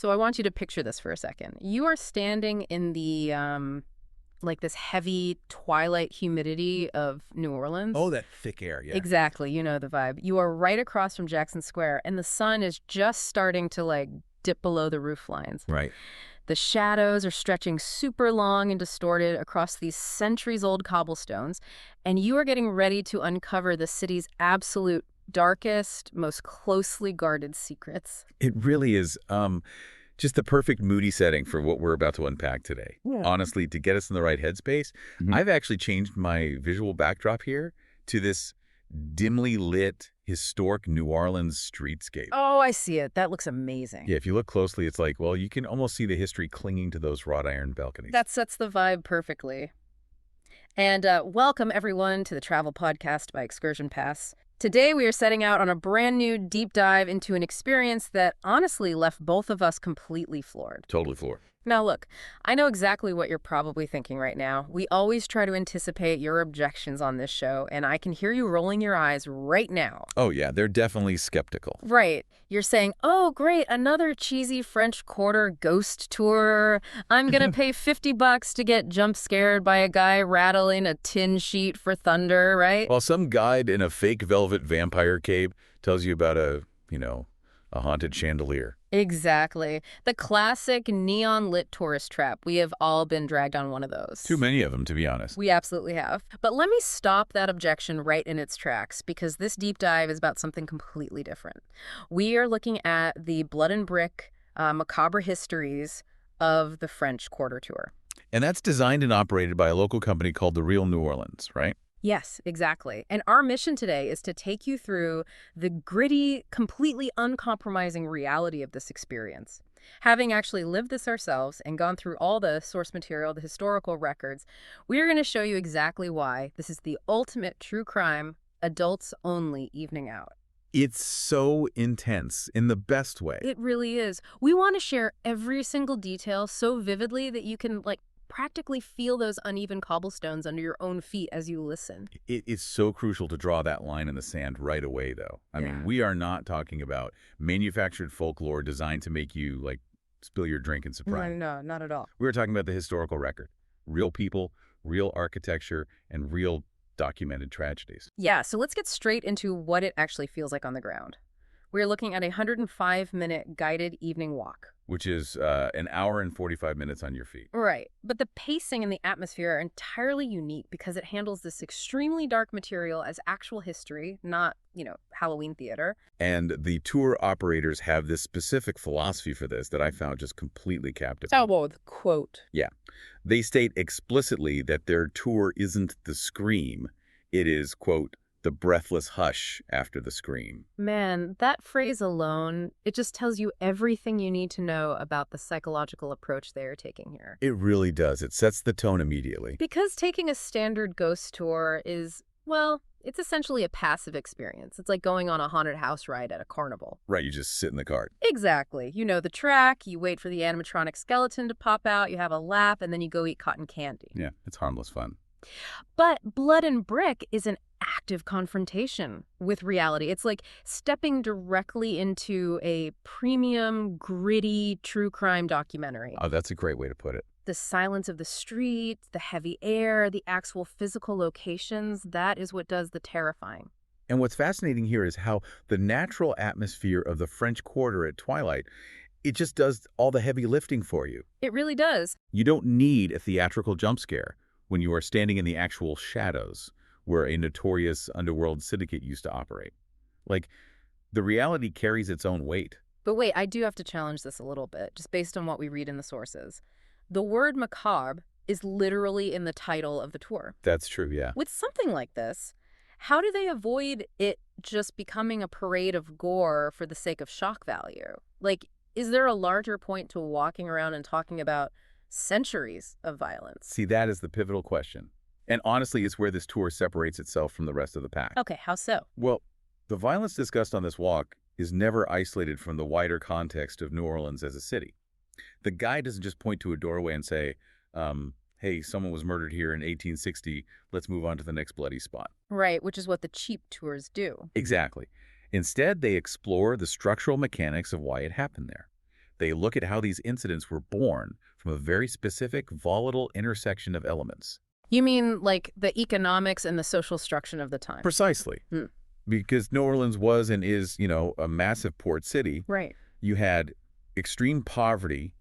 So I want you to picture this for a second. You are standing in the, like this heavy twilight humidity of New Orleans. Oh, that thick air, yeah. Exactly. You know the vibe. You are right across from Jackson Square, and the sun is just starting to, like, dip below the roof lines. Right. The shadows are stretching super long and distorted across these centuries-old cobblestones, and you are getting ready to uncover the city's absolute darkest, most closely guarded secrets. It really is just the perfect moody setting for what we're about to unpack today. Yeah. Honestly, to get us in the right headspace, I've actually changed my visual backdrop here to this dimly lit, historic New Orleans streetscape. Oh, I see it. That looks amazing. Yeah, if you look closely, it's like, well, you can almost see the history clinging to those wrought iron balconies. That sets the vibe perfectly. And welcome, everyone, to the Travel Podcast by ExcursionPass. Today, we are setting out on a brand new deep dive into an experience that honestly left both of us completely floored. Totally floored. Now, look, I know exactly what you're probably thinking right now. We always try to anticipate your objections on this show, and I can hear you rolling your eyes right now. Oh, yeah, they're definitely skeptical. Right. You're saying, oh, great, another cheesy French Quarter ghost tour. I'm going to pay $50 to get jump scared by a guy rattling a tin sheet for thunder, right? While some guide in a fake velvet vampire cape tells you about a haunted chandelier. Exactly. The classic neon-lit tourist trap. We have all been dragged on one of those. Too many of them, to be honest. We absolutely have. But let me stop that objection right in its tracks, because this deep dive is about something completely different. We are looking at the blood and brick, macabre histories of the French Quarter Tour. And that's designed and operated by a local company called The Real New Orleans, right? Yes, exactly. And our mission today is to take you through the gritty, completely uncompromising reality of this experience. Having actually lived this ourselves and gone through all the source material, the historical records, we're going to show you exactly why this is the ultimate true crime, adults-only evening out. It's so intense in the best way. It really is. We want to share every single detail so vividly that you can, practically feel those uneven cobblestones under your own feet as you listen. It is so crucial to draw that line in the sand right away, though. I mean, we are not talking about manufactured folklore designed to make you, spill your drink in surprise. No, not at all. We're talking about the historical record. Real people, real architecture, and real documented tragedies. Yeah, so let's get straight into what it actually feels like on the ground. We're looking at a 105-minute guided evening walk. Which is an hour and 45 minutes on your feet. Right. But the pacing and the atmosphere are entirely unique because it handles this extremely dark material as actual history, not, Halloween theater. And the tour operators have this specific philosophy for this that I found just completely captivating. Oh, well, the quote. Yeah. They state explicitly that their tour isn't the scream. It is, quote, the breathless hush after the scream. Man, that phrase alone, it just tells you everything you need to know about the psychological approach they are taking here. It really does. It sets the tone immediately. Because taking a standard ghost tour is, well, it's essentially a passive experience. It's like going on a haunted house ride at a carnival. Right, you just sit in the cart. Exactly. You know the track, you wait for the animatronic skeleton to pop out, you have a lap, and then you go eat cotton candy. Yeah, it's harmless fun. But Blood and Brick is an active confrontation with reality. It's like stepping directly into a premium, gritty, true crime documentary. Oh, that's a great way to put it. The silence of the street, the heavy air, the actual physical locations, that is what does the terrifying. And what's fascinating here is how the natural atmosphere of the French Quarter at twilight, it just does all the heavy lifting for you. It really does. You don't need a theatrical jump scare when you are standing in the actual shadows where a notorious underworld syndicate used to operate. The reality carries its own weight. But wait, I do have to challenge this a little bit, just based on what we read in the sources. The word macabre is literally in the title of the tour. That's true, yeah. With something like this, how do they avoid it just becoming a parade of gore for the sake of shock value? Is there a larger point to walking around and talking about centuries of violence? See, that is the pivotal question. And honestly, it's where this tour separates itself from the rest of the pack. Okay, how so? Well, the violence discussed on this walk is never isolated from the wider context of New Orleans as a city. The guide doesn't just point to a doorway and say, hey, someone was murdered here in 1860, let's move on to the next bloody spot. Right, which is what the cheap tours do. Exactly. Instead, they explore the structural mechanics of why it happened there. They look at how these incidents were born from a very specific, volatile intersection of elements. You mean like the economics and the social structure of the time? Precisely. Hmm. Because New Orleans was and is, a massive port city. Right. You had extreme poverty,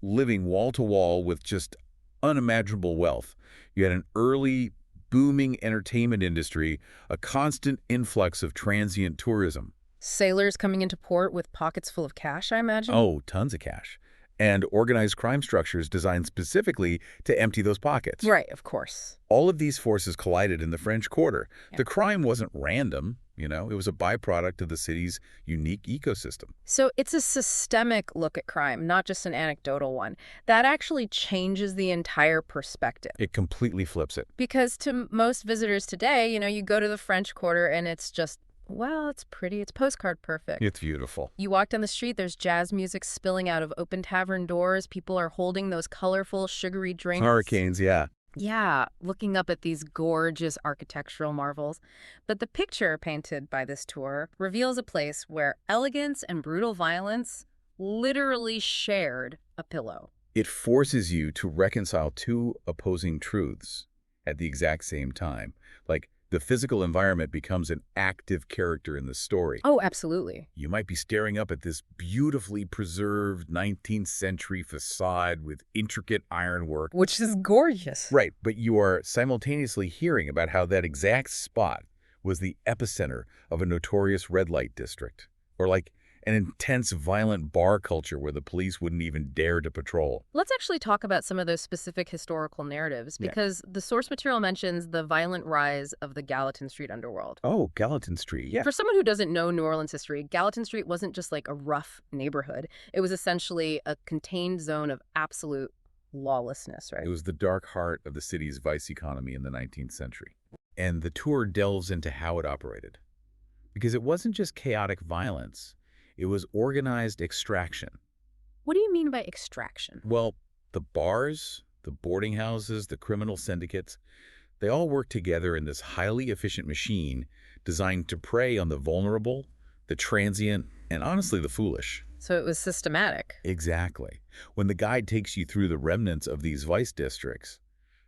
living wall to wall with just unimaginable wealth. You had an early booming entertainment industry, a constant influx of transient tourism. Sailors coming into port with pockets full of cash, I imagine? Oh, tons of cash. And organized crime structures designed specifically to empty those pockets. Right, of course. All of these forces collided in the French Quarter. Yeah. The crime wasn't random, it was a byproduct of the city's unique ecosystem. So it's a systemic look at crime, not just an anecdotal one. That actually changes the entire perspective. It completely flips it. Because to most visitors today, you go to the French Quarter and it's just, well, it's pretty. It's postcard perfect. It's beautiful. You walk down the street, there's jazz music spilling out of open tavern doors. People are holding those colorful, sugary drinks. Hurricanes, yeah. Yeah, looking up at these gorgeous architectural marvels. But the picture painted by this tour reveals a place where elegance and brutal violence literally shared a pillow. It forces you to reconcile two opposing truths at the exact same time. Like, the physical environment becomes an active character in the story. Oh, absolutely. You might be staring up at this beautifully preserved 19th century facade with intricate ironwork. Which is gorgeous. Right, but you are simultaneously hearing about how that exact spot was the epicenter of a notorious red light district, or like an intense, violent bar culture where the police wouldn't even dare to patrol. Let's actually talk about some of those specific historical narratives, because the source material mentions the violent rise of the Gallatin Street underworld. Oh, Gallatin Street, yeah. For someone who doesn't know New Orleans history, Gallatin Street wasn't just like a rough neighborhood. It was essentially a contained zone of absolute lawlessness, right? It was the dark heart of the city's vice economy in the 19th century. And the tour delves into how it operated. Because it wasn't just chaotic violence. It was organized extraction. What do you mean by extraction? Well, the bars, the boarding houses, the criminal syndicates, they all work together in this highly efficient machine designed to prey on the vulnerable, the transient, and honestly the foolish. So it was systematic. Exactly. When the guide takes you through the remnants of these vice districts,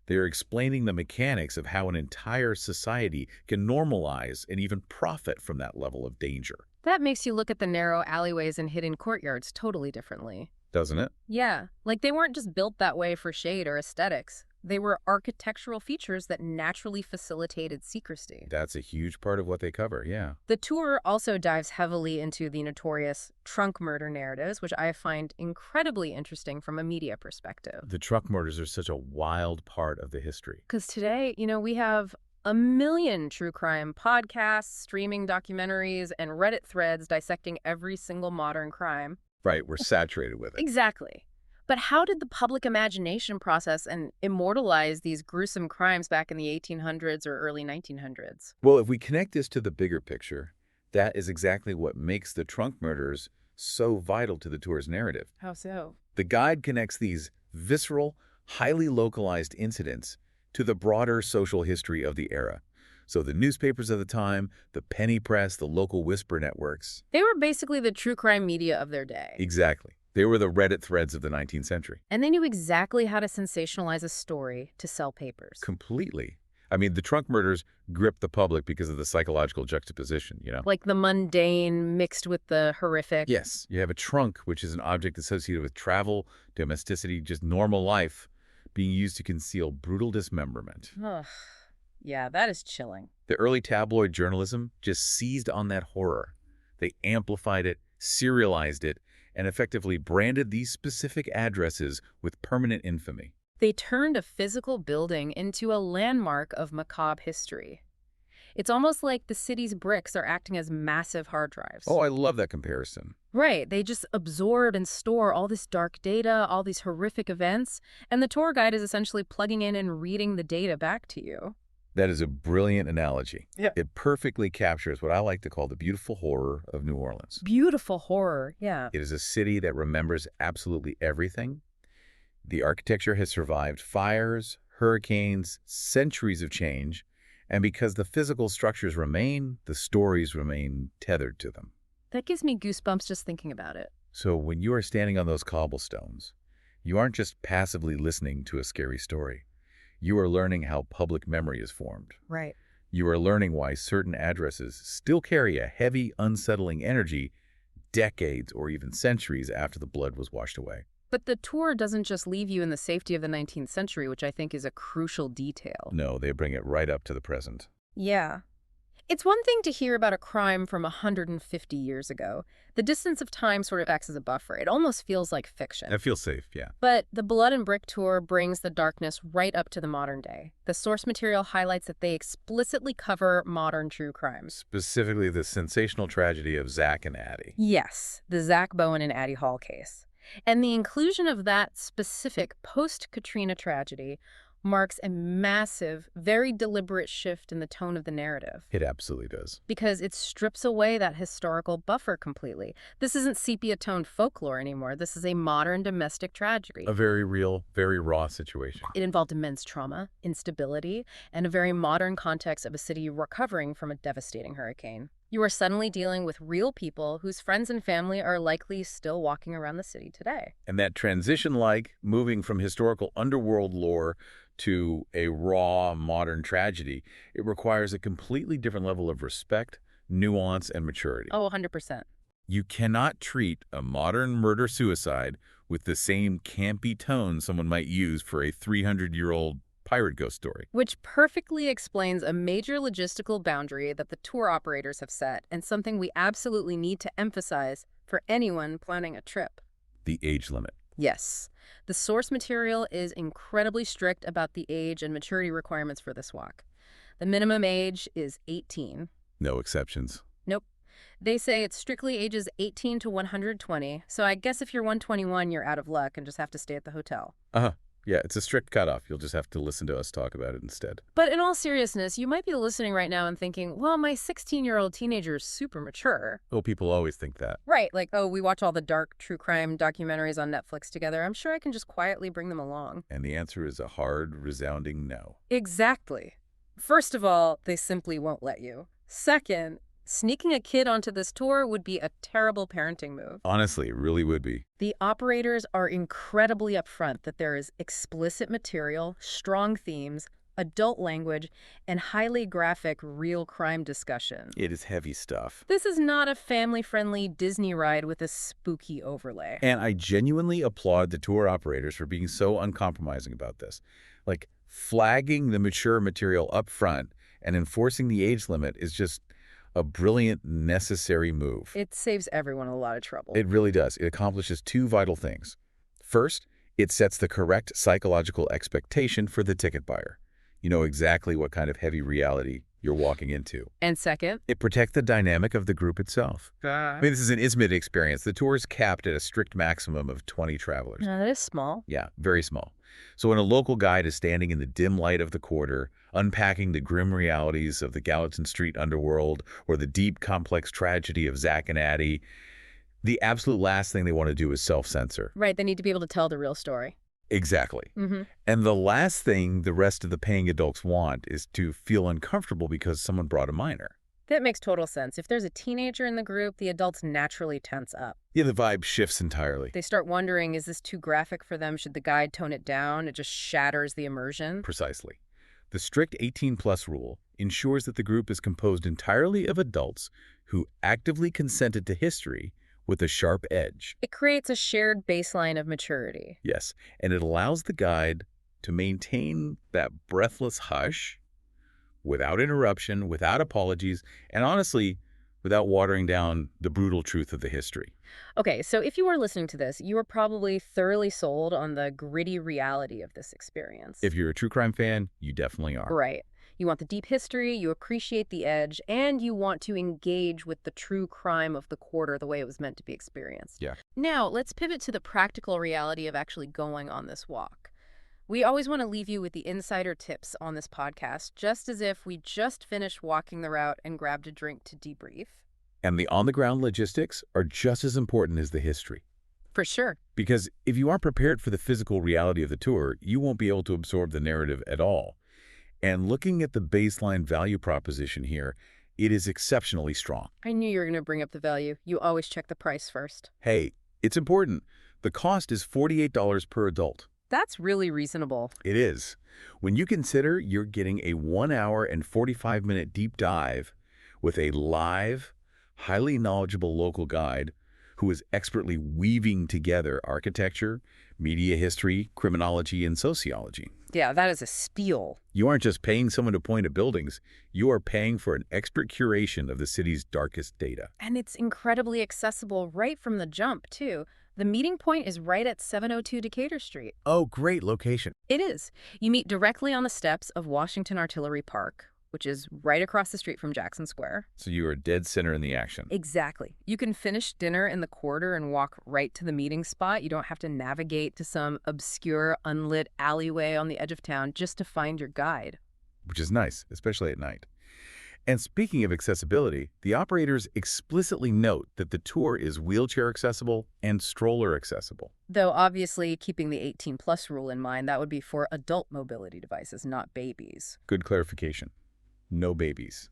they're explaining the mechanics of how an entire society can normalize and even profit from that level of danger. That makes you look at the narrow alleyways and hidden courtyards totally differently. Doesn't it? Yeah, like they weren't just built that way for shade or aesthetics. They were architectural features that naturally facilitated secrecy. That's a huge part of what they cover, yeah. The tour also dives heavily into the notorious trunk murder narratives, which I find incredibly interesting from a media perspective. The truck murders are such a wild part of the history. Because today, we have a million true crime podcasts, streaming documentaries, and Reddit threads dissecting every single modern crime. Right, we're saturated with it. Exactly. But how did the public imagination process and immortalize these gruesome crimes back in the 1800s or early 1900s? Well, if we connect this to the bigger picture, that is exactly what makes the trunk murders so vital to the tour's narrative. How so? The guide connects these visceral, highly localized incidents to the broader social history of the era. So the newspapers of the time, the penny press, the local whisper networks. They were basically the true crime media of their day. Exactly. They were the Reddit threads of the 19th century. And they knew exactly how to sensationalize a story to sell papers. Completely. I mean, the trunk murders gripped the public because of the psychological juxtaposition, Like the mundane mixed with the horrific. Yes. You have a trunk, which is an object associated with travel, domesticity, just normal life, being used to conceal brutal dismemberment. Ugh. Yeah, that is chilling. The early tabloid journalism just seized on that horror. They amplified it, serialized it, and effectively branded these specific addresses with permanent infamy. They turned a physical building into a landmark of macabre history. It's almost like the city's bricks are acting as massive hard drives. Oh, I love that comparison. Right. They just absorb and store all this dark data, all these horrific events, and the tour guide is essentially plugging in and reading the data back to you. That is a brilliant analogy. Yeah. It perfectly captures what I like to call the beautiful horror of New Orleans. Beautiful horror, yeah. It is a city that remembers absolutely everything. The architecture has survived fires, hurricanes, centuries of change, and because the physical structures remain, the stories remain tethered to them. That gives me goosebumps just thinking about it. So when you are standing on those cobblestones, you aren't just passively listening to a scary story. You are learning how public memory is formed. Right. You are learning why certain addresses still carry a heavy, unsettling energy decades or even centuries after the blood was washed away. But the tour doesn't just leave you in the safety of the 19th century, which I think is a crucial detail. No, they bring it right up to the present. Yeah. It's one thing to hear about a crime from 150 years ago. The distance of time sort of acts as a buffer. It almost feels like fiction. That feels safe, yeah. But the Blood and Brick tour brings the darkness right up to the modern day. The source material highlights that they explicitly cover modern true crimes. Specifically the sensational tragedy of Zach and Addie. Yes, the Zach Bowen and Addie Hall case. And the inclusion of that specific post-Katrina tragedy marks a massive, very deliberate shift in the tone of the narrative. It absolutely does. Because it strips away that historical buffer completely. This isn't sepia-toned folklore anymore. This is a modern domestic tragedy. A very real, very raw situation. It involved immense trauma, instability, and a very modern context of a city recovering from a devastating hurricane. You are suddenly dealing with real people whose friends and family are likely still walking around the city today. And that transition, like moving from historical underworld lore to a raw, modern tragedy, it requires a completely different level of respect, nuance, and maturity. Oh, 100%. You cannot treat a modern murder-suicide with the same campy tone someone might use for a 300-year-old pirate ghost story. Which perfectly explains a major logistical boundary that the tour operators have set, and something we absolutely need to emphasize for anyone planning a trip. The age limit. Yes. The source material is incredibly strict about the age and maturity requirements for this walk. The minimum age is 18. No exceptions. Nope. They say it's strictly ages 18 to 120, so I guess if you're 121, you're out of luck and just have to stay at the hotel. Yeah, it's a strict cutoff. You'll just have to listen to us talk about it instead. But in all seriousness, you might be listening right now and thinking, well, my 16-year-old teenager is super mature. Oh, people always think that. Right, like, oh, we watch all the dark true crime documentaries on Netflix together. I'm sure I can just quietly bring them along. And the answer is a hard, resounding no. Exactly. First of all, they simply won't let you. Second, sneaking a kid onto this tour would be a terrible parenting move. Honestly, it really would be. The operators are incredibly upfront that there is explicit material, strong themes, adult language, and highly graphic real crime discussion. It is heavy stuff. This is not a family-friendly Disney ride with a spooky overlay. And I genuinely applaud the tour operators for being so uncompromising about this. Like, flagging the mature material up front and enforcing the age limit is just a brilliant, necessary move. It saves everyone a lot of trouble. It really does. It accomplishes two vital things. First, it sets the correct psychological expectation for the ticket buyer. You know exactly what kind of heavy reality you're walking into. And second, it protects the dynamic of the group itself. I mean, this is an intimate experience. The tour is capped at a strict maximum of 20 travelers. no, that is small. Yeah, very small. So when a local guide is standing in the dim light of the quarter, unpacking the grim realities of the Gallatin Street underworld or the deep, complex tragedy of Zach and Addie, the absolute last thing they want to do is self-censor. Right, they need to be able to tell the real story. Exactly. Mm-hmm. And the last thing the rest of the paying adults want is to feel uncomfortable because someone brought a minor. That makes total sense. If there's a teenager in the group, the adults naturally tense up. Yeah, the vibe shifts entirely. They start wondering, is this too graphic for them? Should the guide tone it down? It just shatters the immersion. Precisely. The strict 18-plus rule ensures that the group is composed entirely of adults who actively consented to history with a sharp edge. It creates a shared baseline of maturity. Yes, and it allows the guide to maintain that breathless hush without interruption, without apologies, and honestly, without watering down the brutal truth of the history. Okay, so if you are listening to this, you are probably thoroughly sold on the gritty reality of this experience. If you're a true crime fan, you definitely are. Right. You want the deep history, you appreciate the edge, and you want to engage with the true crime of the quarter the way it was meant to be experienced. Yeah. Now, let's pivot to the practical reality of actually going on this walk. We always want to leave you with the insider tips on this podcast, just as if we just finished walking the route and grabbed a drink to debrief. And the on-the-ground logistics are just as important as the history. For sure. Because if you aren't prepared for the physical reality of the tour, you won't be able to absorb the narrative at all. And looking at the baseline value proposition here, it is exceptionally strong. I knew you were going to bring up the value. You always check the price first. Hey, It's important. The cost is $48 per adult. That's really reasonable. It is. When you consider you're getting a 1 hour and 45-minute deep dive with a live, highly knowledgeable local guide who is expertly weaving together architecture, media history, criminology, and sociology. Yeah, that is a steal. You aren't just paying someone to point at buildings, you are paying for an expert curation of the city's darkest data. And it's incredibly accessible right from the jump, too. The meeting point is right at 702 Decatur Street. Oh, great location. It is. You meet directly on the steps of Washington Artillery Park, which is right across the street from Jackson Square. So you are dead center in the action. Exactly. You can finish dinner in the corridor and walk right to the meeting spot. You don't have to navigate to some obscure, unlit alleyway on the edge of town just to find your guide. Which is nice, especially at night. And speaking of accessibility, the operators explicitly note that the tour is wheelchair accessible and stroller accessible. Though obviously keeping the 18+ rule in mind, that would be for adult mobility devices, not babies. Good clarification. No babies.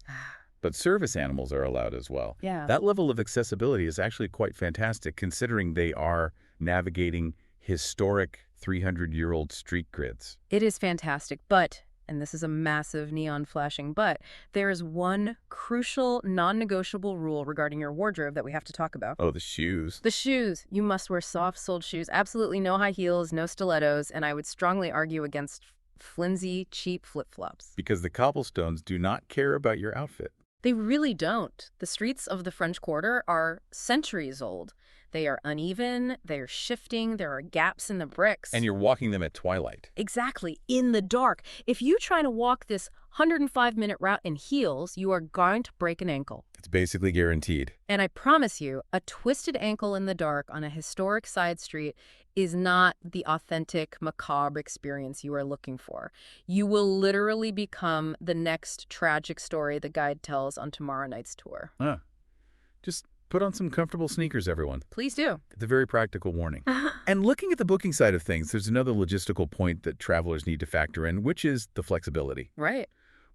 But service animals are allowed as well. Yeah. That level of accessibility is actually quite fantastic considering they are navigating historic 300-year-old street grids. It is fantastic, but, and this is a massive neon flashing but, there is one crucial, non-negotiable rule regarding your wardrobe that we have to talk about. Oh, the shoes. The shoes. You must wear soft-soled shoes, absolutely no high heels, no stilettos, and I would strongly argue against flimsy, cheap flip-flops. Because the cobblestones do not care about your outfit. They really don't. The streets of the French Quarter are centuries old. They are uneven, they are shifting, there are gaps in the bricks. And you're walking them at twilight. Exactly, in the dark. If you try to walk this 105-minute route in heels, you are going to break an ankle. It's basically guaranteed. And I promise you, a twisted ankle in the dark on a historic side street is not the authentic, macabre experience you are looking for. You will literally become the next tragic story the guide tells on tomorrow night's tour. Just put on some comfortable sneakers, everyone. Please do. It's a very practical warning. And looking at the booking side of things, there's another logistical point that travelers need to factor in, which is the flexibility. Right.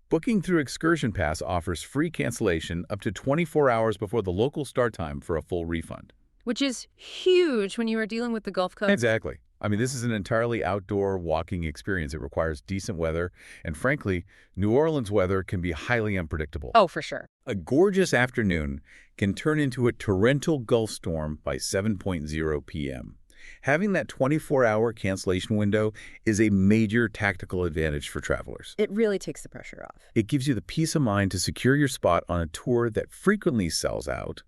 Booking through ExcursionPass offers free cancellation up to 24 hours before the local start time for a full refund. Which is huge when you are dealing with the Gulf Coast. Exactly. I mean, this is an entirely outdoor walking experience. It requires decent weather, and frankly, New Orleans weather can be highly unpredictable. Oh, for sure. A gorgeous afternoon can turn into a torrential Gulf storm by 7:00 p.m. Having that 24-hour cancellation window is a major tactical advantage for travelers. It really takes the pressure off. It gives you the peace of mind to secure your spot on a tour that frequently sells out,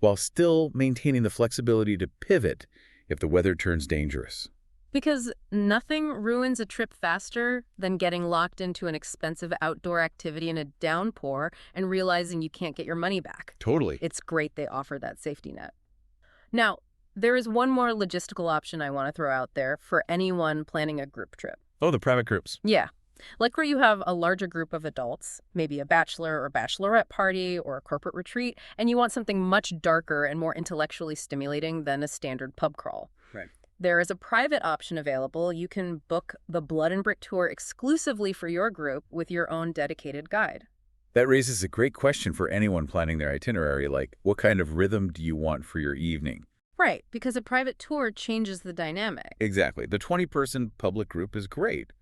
while still maintaining the flexibility to pivot if the weather turns dangerous. Because nothing ruins a trip faster than getting locked into an expensive outdoor activity in a downpour and realizing you can't get your money back. Totally. It's great they offer that safety net. Now, there is one more logistical option I want to throw out there for anyone planning a group trip. Oh, the private groups. Yeah. Like where you have a larger group of adults, maybe a bachelor or bachelorette party or a corporate retreat, and you want something much darker and more intellectually stimulating than a standard pub crawl. Right. There is a private option available. You can book the Blood and Brick tour exclusively for your group with your own dedicated guide. That raises a great question for anyone planning their itinerary, like what kind of rhythm do you want for your evening? Right, because a private tour changes the dynamic. Exactly. The 20-person public group is great.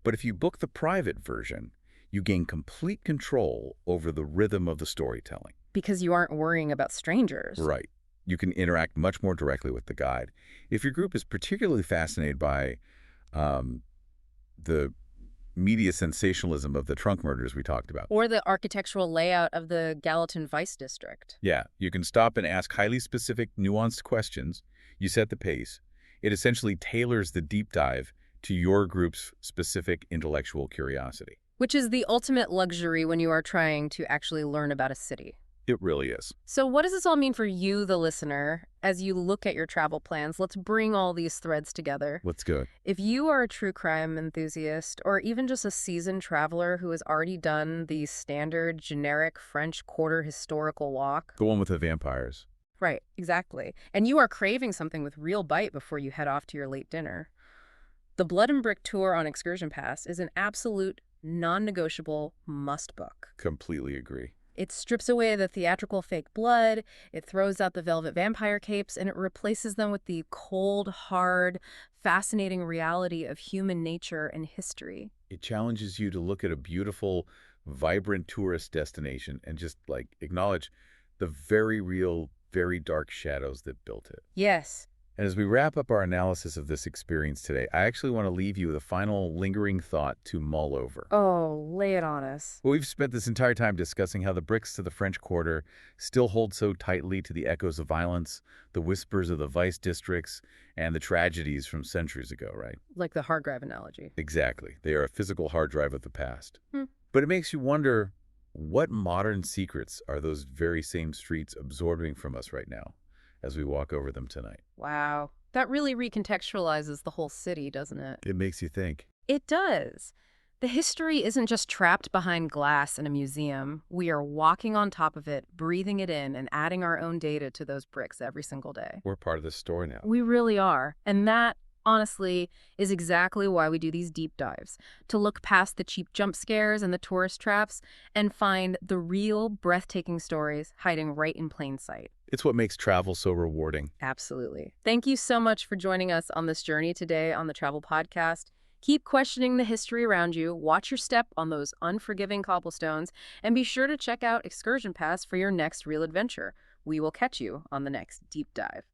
But if you book the private version, you gain complete control over the rhythm of the storytelling. Because you aren't worrying about strangers. Right. You can interact much more directly with the guide. If your group is particularly fascinated by the media sensationalism of the trunk murders we talked about. Or the architectural layout of the Gallatin Vice District. Yeah, you can stop and ask highly specific, nuanced questions. You set the pace. It essentially tailors the deep dive to your group's specific intellectual curiosity. Which is the ultimate luxury when you are trying to actually learn about a city. It really is. So what does this all mean for you, the listener, as you look at your travel plans? Let's bring all these threads together. Let's go. If you are a true crime enthusiast, or even just a seasoned traveler who has already done the standard, generic French Quarter historical walk. The one with the vampires. Right, exactly. And you are craving something with real bite before you head off to your late dinner. The Blood and Brick tour on ExcursionPass is an absolute, non-negotiable must-book. Completely agree. It strips away the theatrical fake blood, it throws out the velvet vampire capes, and it replaces them with the cold, hard, fascinating reality of human nature and history. It challenges you to look at a beautiful, vibrant tourist destination and just like acknowledge the very real, very dark shadows that built it. Yes. And as we wrap up our analysis of this experience today, I actually want to leave you with a final lingering thought to mull over. Oh, lay it on us. Well, we've spent this entire time discussing how the bricks to the French Quarter still hold so tightly to the echoes of violence, the whispers of the vice districts, and the tragedies from centuries ago, right? Like the hard drive analogy. Exactly. They are a physical hard drive of the past. Hmm. But it makes you wonder, what modern secrets are those very same streets absorbing from us right now as we walk over them tonight? Wow. That really recontextualizes the whole city, doesn't it? It makes you think. It does. The history isn't just trapped behind glass in a museum. We are walking on top of it, breathing it in, and adding our own data to those bricks every single day. We're part of this story now. We really are. And that, honestly, is exactly why we do these deep dives. To look past the cheap jump scares and the tourist traps and find the real, breathtaking stories hiding right in plain sight. It's what makes travel so rewarding. Absolutely. Thank you so much for joining us on this journey today on the Travel Podcast. Keep questioning the history around you, watch your step on those unforgiving cobblestones, and be sure to check out ExcursionPass for your next real adventure. We will catch you on the next deep dive.